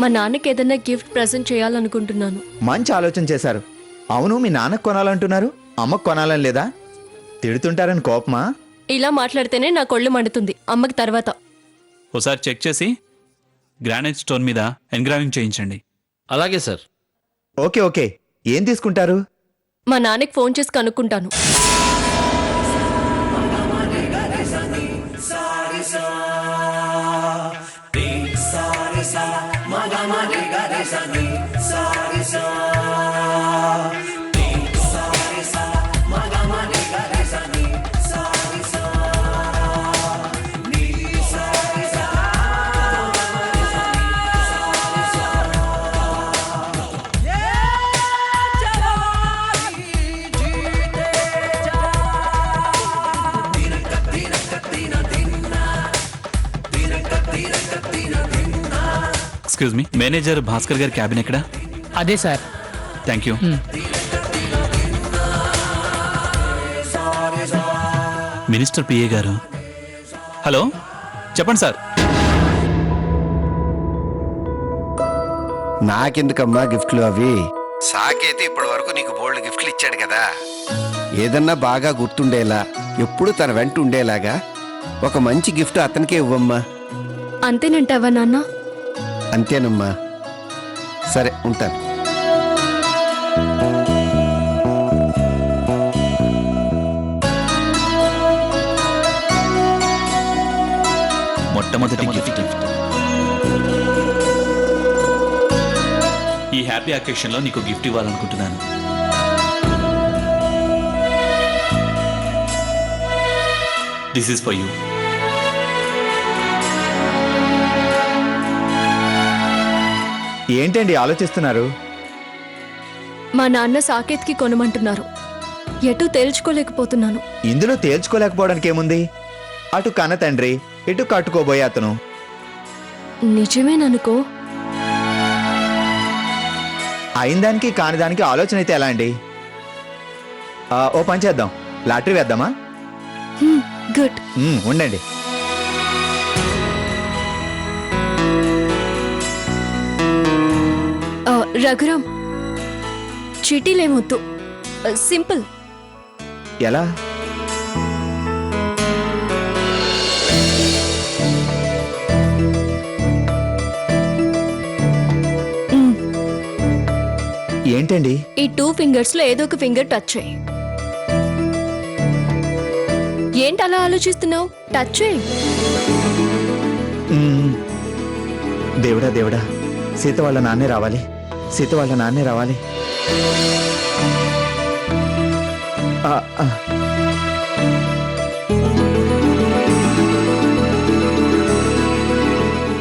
మా నాన్నకి ఏదైనా గిఫ్ట్ ప్రెజెంట్ చేయాలనుకుంటున్నాను. మంచి ఆలోచన చేశారు. అవును, మీ నాన్నకు కొనాలంటున్నారు, అమ్మకు కొనాలని లేదా? తిడుతుంటారని కోపమా? ఇలా మాట్లాడితేనే నా కొళ్ళు మండుతుంది. అమ్మకి తర్వాత. ఒకసారి చెక్ చేసి గ్రానైట్ స్టోన్ మీద ఎన్గ్రావింగ్ చేయించండి. అలాగే సార్. ఓకే ఓకే, ఏం తీసుకుంటారు? మా నాన్నకి ఫోన్ చేసి కనుక్కుంటాను. ఎక్స్క్యూజ్ మీ, మేనేజర్ భాస్కర్ గారి క్యాబిన్ ఎక్కడ? అదే sir. Thank you. Minister PA గారు. హలో, చెప్పండి సార్. నాకెందుకమ్మా గిఫ్ట్లు అవి? సాకేతి ఇప్పటి వరకు నీకు బోల్డ్ గిఫ్ట్లు ఇచ్చాడు కదా. ఏదన్నా బాగా గుర్తుండేలా, ఎప్పుడు తన వెంట ఉండేలాగా ఒక మంచి గిఫ్ట్ అతనికే ఇవ్వమ్మా. అంతేనంటావా నాన్న? అంతేనమ్మా. సరే, ఉంటాను. మొట్టమొదటి గిఫ్ట్. ఈ హ్యాపీ అకేషన్ లో నీకు గిఫ్ట్ ఇవ్వాలనుకుంటున్నాను. This is for you. ఏంటండి ఆలోచిస్తున్నారు? మా నాన్న సాకేత్కి కొనమంటున్నారు. ఎటు తేల్చుకోలేకపోతున్నాను. ఇందులో తేల్చుకోలేకపోవడానికి ఏముంది? అటు కన్న తండ్రి, ఇటు కట్టుకోబోయే అతను. నిజమేననుకో. అయిన దానికి కాని దానికి ఆలోచన అయితే ఎలా అండి? ఓ పని చేద్దాం, లాటరీ వేద్దామా? గుడ్. ఉండండి. రఘురామ్, చీటీలేమొద్దు, సింపుల్. ఎలా? ఏంటండి? ఈ 2 ఫింగర్స్ లో ఏదో ఒక ఫింగర్ టచ్ చేయి. ఏంటి అలా ఆలోచిస్తున్నావు? టచ్ చేయి. దేవుడా దేవుడా, సీత వాళ్ళ నాన్నే రావాలి, సీత వాళ్ళ నాన్నే రావాలి.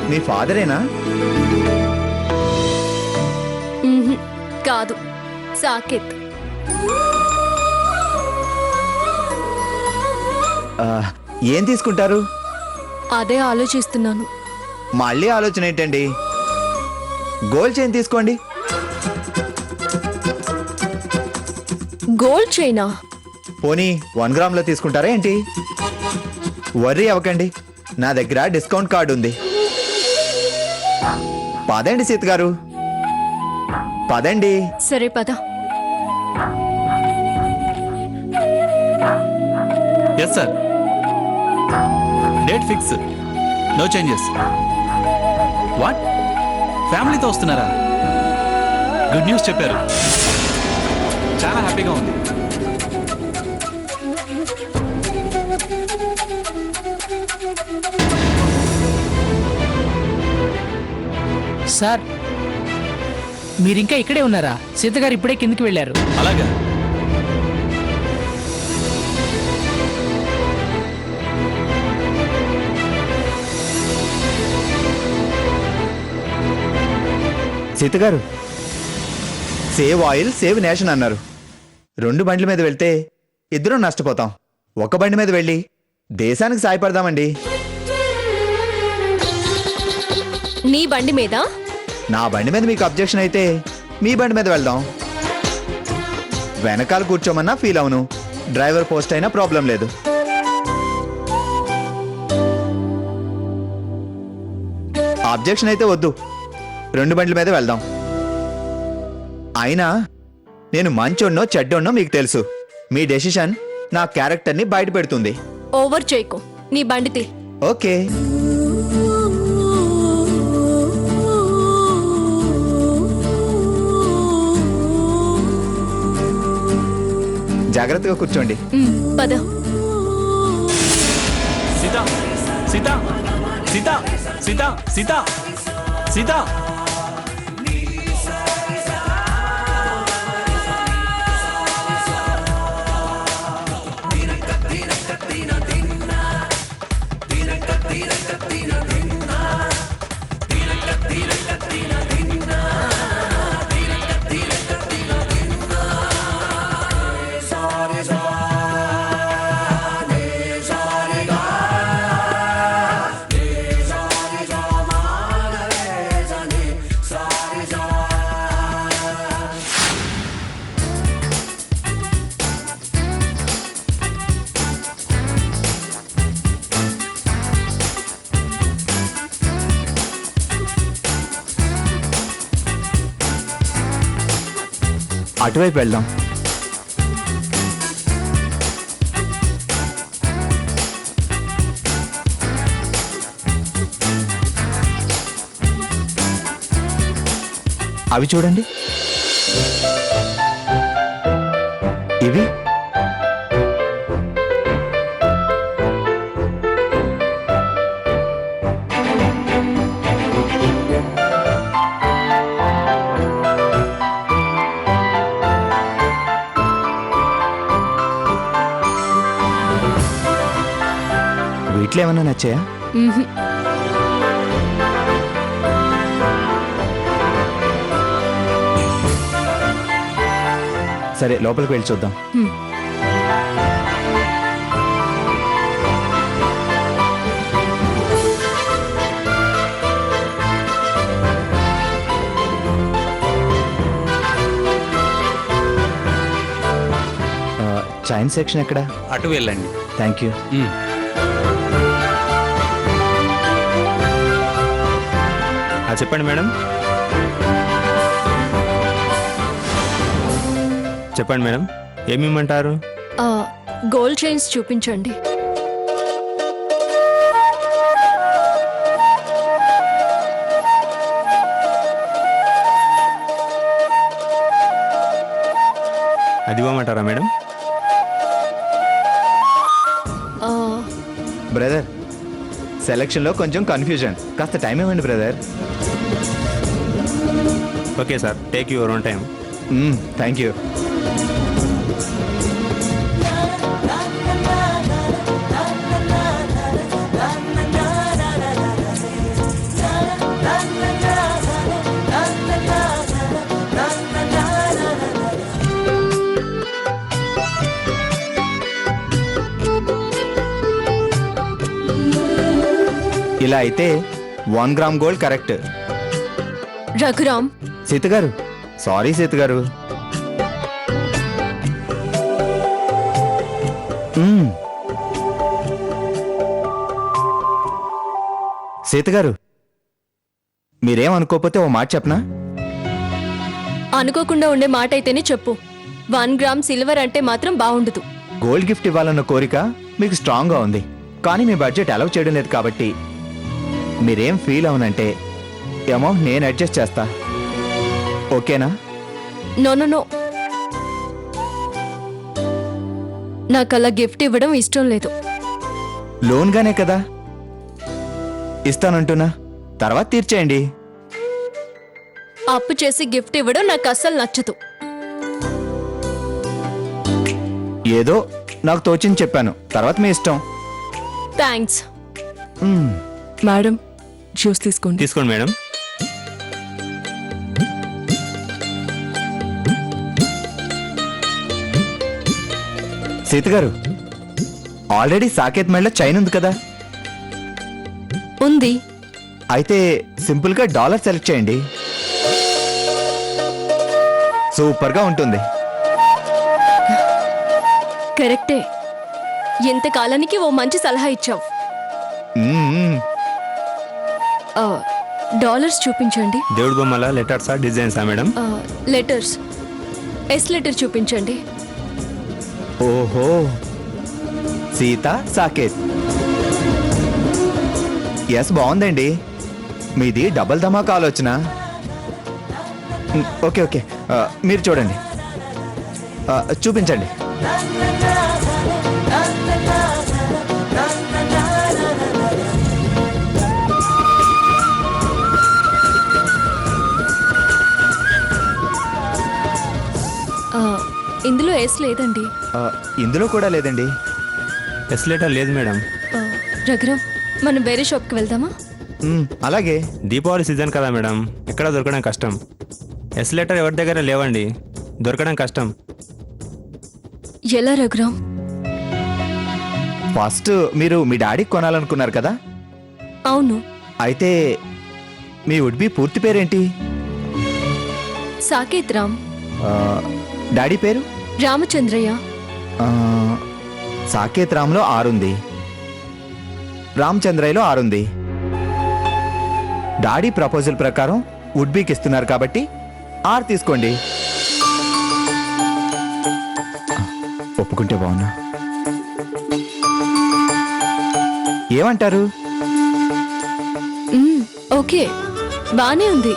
మీ ఫాదరేనా? కాదు, సాకేత్. ఏం తీసుకుంటారు? అదే ఆలోచిస్తున్నాను. మళ్ళీ ఆలోచన ఏంటండి? గోల్డ్ చైన్ తీసుకోండి. Gold China? పోనీ 1 గ్రామ్లో తీసుకుంటారా ఏంటి? వర్రీ అవ్వకండి, నా దగ్గర డిస్కౌంట్ కార్డు ఉంది. పదండి సీత గారు, పదండి. సరే పద. Yes sir. Date fix, no changes. What, ఫ్యామిలీతో వస్తున్నారా? గుడ్ న్యూస్ చెప్పారు, చాలా హ్యాపీగా ఉంది. సార్, మీరింకా ఇక్కడే ఉన్నారా? సీత గారు ఇప్పుడే కిందికి వెళ్ళారు. అలాగా? సీత గారు, సేవ్ ఆయిల్ సేవ్ నేషన్ అన్నారు. 2 బండ్ల మీద వెళ్తే ఇద్దరం నష్టపోతాం. ఒక బండి మీద వెళ్ళి దేశానికి సాయపడదామండి. నీ బండి మీద? నా బండి మీద మీకు అబ్జెక్షన్ అయితే మీ బండి మీద వెళ్దాం. వెనకాల కూర్చోమన్నా ఫీల్ అవును, డ్రైవర్ పోస్ట్ అయినా ప్రాబ్లం లేదు. అబ్జెక్షన్ అయితే వద్దు, 2 బండ్ల మీద వెళ్దాం. అయినా నేను మంచోన్నో చెడ్డోన్నో మీకు తెలుసు. మీ డెసిషన్ నా క్యారెక్టర్ని బయట పెడుతుంది. ఓవర్ చేయకు. నీ బండితి. ఓకే. జాగ్రత్తగా కూర్చోండి. పద. సీత సీత సీత సీత సీత సీత అటువైపు వెళ్దాం. అవి చూడండి. ఇవి వీటిలో ఏమన్నా నచ్చాయా? మ్హూ. సరే, లోపలికి వెళ్ళి చూద్దాం. చైన్ సెక్షన్ ఎక్కడ? అటు వెళ్ళండి. Thank you. చెప్పండి మేడం. చెప్పండి మేడం, ఏమి ఇమ్మంటారు? గోల్డ్ చైన్స్ చూపించండి. అది ఇవ్వమంటారా మేడం? బ్రదర్, సెలక్షన్లో కొంచెం కన్ఫ్యూజన్. కాస్త టైం ఇవ్వండి brother. Okay sir, take your own time. Thank you. ఇలా అయితే 1 gram gold correct. Raghuram, Sita గారు, సారీ సీత గారు. సీత గారు, మీరేమనుకోకపోతే ఓ మాట చెప్పనా? అనుకోకుండా ఉండే మాట అయితేనే చెప్పు. 1 గ్రామ్ సిల్వర్ అంటే మాత్రం బాగుండదు. గోల్డ్ గిఫ్ట్ ఇవ్వాలన్న కోరిక మీకు స్ట్రాంగ్గా ఉంది, కానీ మీ బడ్జెట్ అలౌ చేయడం లేదు. కాబట్టి మీరేం ఫీల్ అవునంటే అమౌంట్ నేను అడ్జస్ట్ చేస్తా. ఓకేనా? నో నో నో, నాకు అలా గిఫ్ట్ ఇవ్వడం ఇష్టం లేదు. లోన్గానే కదా ఇస్తానంటున్నా, తర్వాత తీర్చేయండి. అప్పు చేసి గిఫ్ట్ ఇవ్వడం నాకు అస్సలు నచ్చదు. ఏదో నాకు తోచింది చెప్పాను, తర్వాత మీ ఇష్టం. థ్యాంక్స్. మేడం, జ్యూస్ తీసుకోండి. తీసుకోండి మేడం. సీత గారు, ఆల్రెడీ సాకేత్ మెడలో చైన్ ఉంది కదా? ఉంది. అయితే సింపుల్గా డాలర్ సెలెక్ట్ చేయండి, సూపర్గా ఉంటుంది. కరెక్టే. ఇంతకాలానికి ఓ మంచి సలహా ఇచ్చావు. మ్మ్. డాలర్స్ చూపించండి. దేవుడి బొమ్మల లెటర్సా డిజైన్సా మేడం? లెటర్స్. ఎస్ లెటర్ చూపించండి. ఓహో, సీత సాకేత్. ఎస్ బాగుందండి. మీది డబల్ ధమాకా ఆలోచన. ఓకే ఓకే, మీరు చూడండి. చూపించండి. ఇందులో ఎస్ లేదండి. ఇందులో కూడా లేదండి. ఎస్ లెటర్ లేదు మేడం. రఘురామ్, మనం వేరే షాప్కి వెళ్దామా? అలాగే. దీపావళి సీజన్ కదా మేడం, ఎక్కడ దొరకడం కష్టం. ఎస్ లెటర్ ఎవరి దగ్గర లేవండి, దొరకడం కష్టం. ఎలా రఘురామ్? ఫస్ట్ మీరు మీ డాడీకి కొనాలనుకున్నారు కదా? అవును. అయితే మీ వుడ్ బి పూర్తి పేరేంటి? సాకేత్ రామ్. డాడీ పేరు? రామచంద్రయ్య. సాకేత్ రామ్లో 6 ఉంది, రామచంద్రయ్యలో 6 ఉంది. డాడీ ప్రపోజల్ ప్రకారం వుడ్ బీకి ఇస్తున్నారు కాబట్టి 6 తీసుకోండి. ఒప్పుకుంటే బాగున్నా. ఏమంటారు? ఓకే, బానే ఉంది.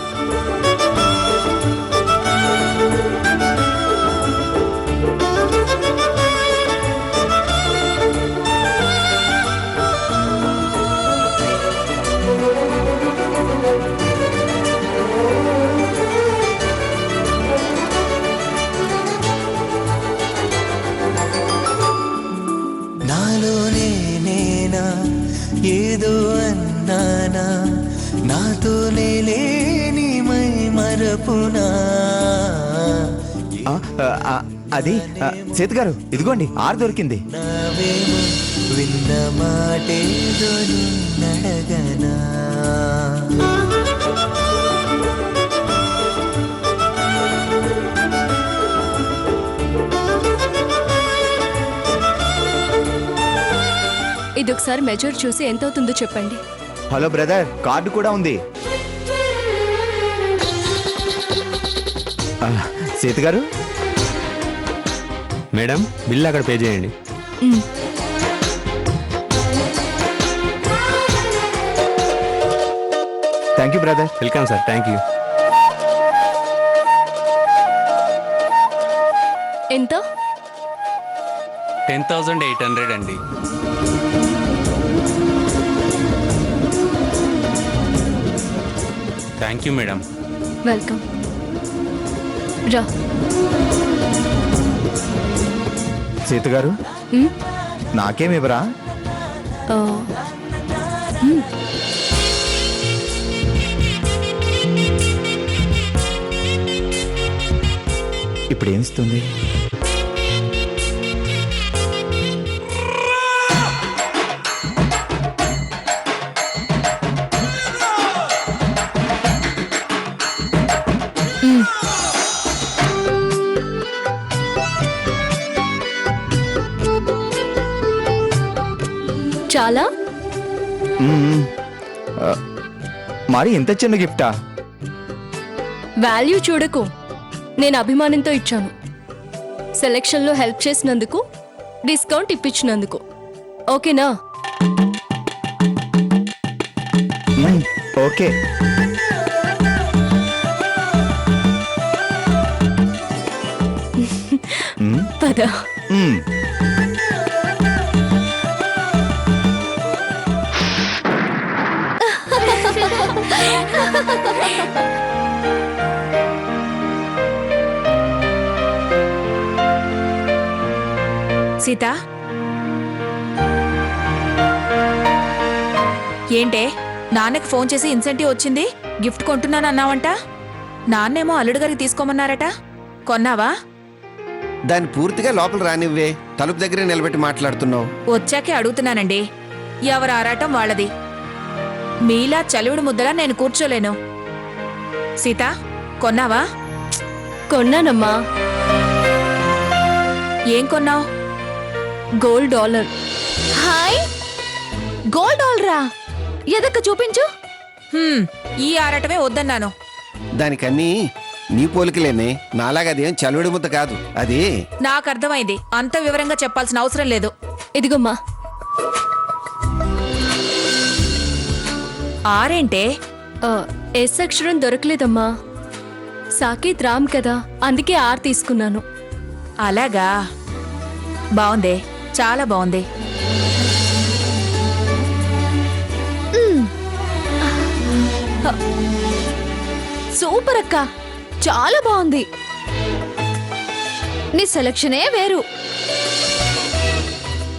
నాలోనే నేనా ఏదో అన్నానా, నాతోనే లేని మై మరపునా. అది సీత గారు, ఇదిగోండి 6 దొరికింది. నావేమో విన్న మాటేదో నిన్నడగనా. ఇదొకసారి మెజర్ చూసి ఎంత అవుతుందో చెప్పండి. హలో బ్రదర్, కార్డు కూడా ఉంది. సీత గారు, మేడం బిల్ అక్కడ పే చేయండి. Thank you brother. Welcome sir, thank you. ఎంత? 10,800 అండి. Thank you madam. వెల్కమ్. రా. సీత గారు, నాకేమివ్వరా? ఇప్పుడు ఏమిస్తుంది? చాలా. మరి ఇంత చిన్న గిఫ్టా? వాల్యూ చూడకు, నేను అభిమానంతో ఇచ్చాను. సెలెక్షన్లో హెల్ప్ చేసినందుకు, డిస్కౌంట్ ఇప్పించినందుకు. ఓకేనా? ఓకే. పద. సీత, ఏంటే నాన్నకి ఫోన్ చేసి ఇన్సెంటివ్ వచ్చింది, గిఫ్ట్ కొంటున్నాను అన్నావంట. నాన్నేమో అల్లుడు గారికి తీసుకోమన్నారట, కొన్నావా? దాన్ని పూర్తిగా లోపల రానివ్వే, తలుపు దగ్గరే నిలబెట్టి మాట్లాడుతున్నావు. వచ్చాకే అడుగుతున్నానండి, ఎవరు ఆరాటం వాళ్ళది. మీలా చలివిడి ముద్దలా నేను కూర్చోలేను. సీత, కొన్నావా? కొన్నానమ్మా. ఏం కొన్నావు? Gold dollar. హాయ్, గోల్డ్ డాలరా? ఎదక్క చూపించు. ఈ ఆరాటమే వద్దన్నాను. దానికన్నీ నీ పోలికలేనే, నాలాగా అదేం చలువడి ముద్ద కాదు అది. నాకు అర్థమైంది, అంత వివరంగా చెప్పాల్సిన అవసరం లేదు. ఇదిగోమ్మా. ఆరేంటే? ఎస్ అక్షరం దొరకలేదమ్మా. సాకేత్ రామ్ కదా, అందుకే ఆర్ తీసుకున్నాను. అలాగా, బాగుంది, చాలా బాగుంది. సూపర్ అక్క, చాలా బాగుంది. నీ సెలక్షనే వేరు.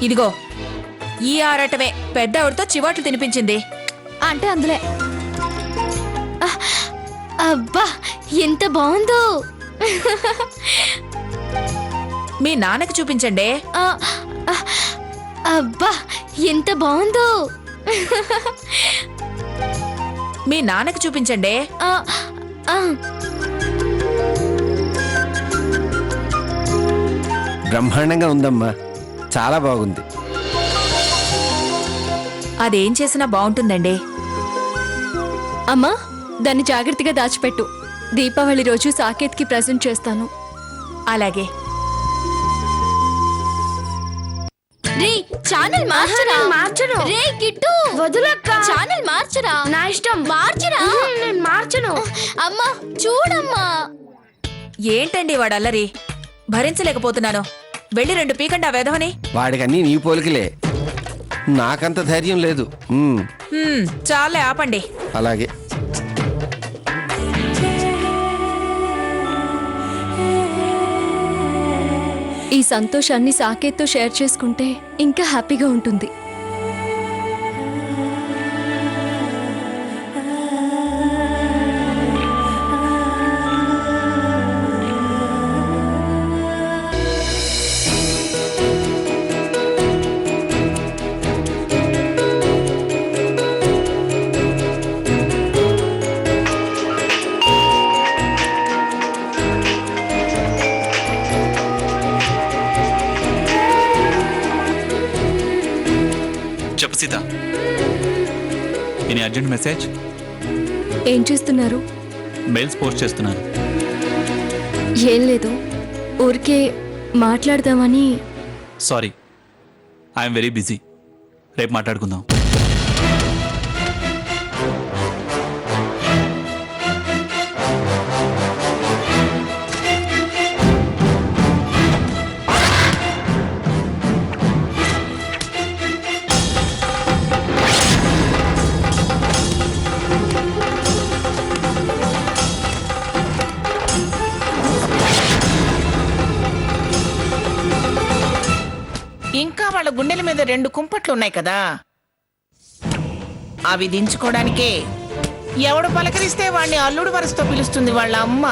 ఇదిగో ఈ ఆరాటమే పెద్ద ఆవిడతో చివాట్లు తినిపించింది. అంటే అందులే. అబ్బా ఎంత బాగుందో. మీ నాన్నకి చూపించండి. అబ్బా ఎంత బాగుందో. మీ నాన్నకి చూపించండి. బ్రహ్మాండంగా ఉందమ్మా, చాలా బాగుంది. అదేం చేసినా బాగుంటుందండి. అమ్మా, దాన్ని జాగ్రత్తగా దాచిపెట్టు. దీపావళి రోజు సాకేత్కి ప్రజెంట్ చేస్తాను. అలాగే. రే ఛానల్ మార్చరా. మార్చను. రే కిట్టు వదులక్క. ఛానల్ మార్చరా. నా ఇష్టం. మార్చరా. నేను మార్చను. అమ్మా చూడమ్మా. ఏంటండి వాడు అల్లరి, భరించలేకపోతున్నాను. వెళ్ళి 2 పీకండి ఆ వెధవని. వాడికన్నీ నీ పోలికలే, నాకంత ధైర్యం లేదు. చాలే ఆపండి. అలాగే. ఈ సంతోషాన్ని సాకేత్తో షేర్ చేసుకుంటే ఇంకా హ్యాపీగా ఉంటుంది. చెప్పు సీత. Any urgent message? ఏం చేస్తున్నారు? మెయిల్స్ పోస్ట్ చేస్తున్నాను. ఏం లేదు, ఊరికే మాట్లాడదామని. Sorry, I'm very busy. రేపు మాట్లాడుకుందాం. ఇంకా వాళ్ళ గుండెల మీద 2 కుంపట్లు ఉన్నాయి కదా, అవి దించుకోవడానికే ఎవడు పలకరిస్తే వాడిని అల్లుడు వరుసతో పిలుస్తుంది వాళ్ళ అమ్మ.